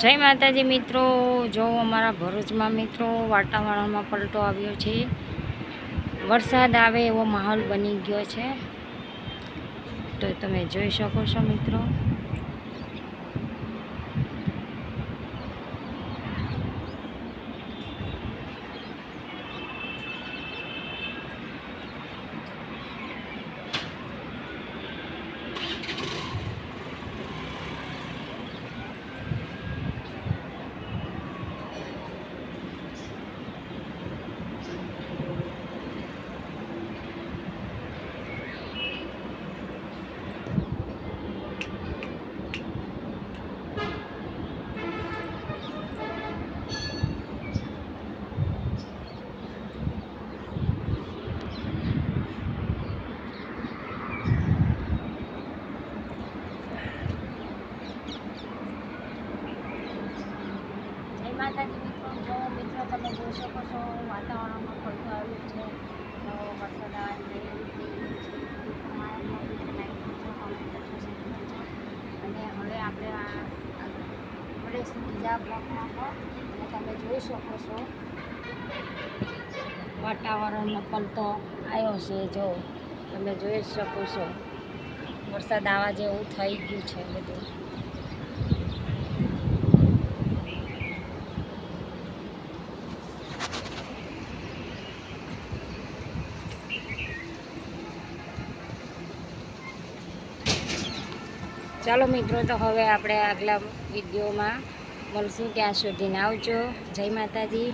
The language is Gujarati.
જય માતાજી મિત્રો, જો અમારા ભરૂચમાં મિત્રો વાતાવરણમાં પલટો આવ્યો છે। વરસાદ આવે એવો માહોલ બની ગયો છે, તો તમે જોઈ શકો છો મિત્રો। માતાજી મિત્રો, જો મિત્રો તમે જોઈ શકો છો વાતાવરણમાં પલટો આવ્યો છે, તો વરસાદ આવવાની અને હવે આપણે બીજા બ્લોકમાં અને તમે જોઈ શકો છો વાતાવરણમાં પલટો આવ્યો છે। જો તમે જોઈ શકો છો વરસાદ આવવા જેવું થઈ ગયું છે બધું। ચાલો મિત્રો, તો હવે આપણે આગલા વિડીયોમાં મળશું, ત્યાં સુધીને આવજો। જય માતાજી।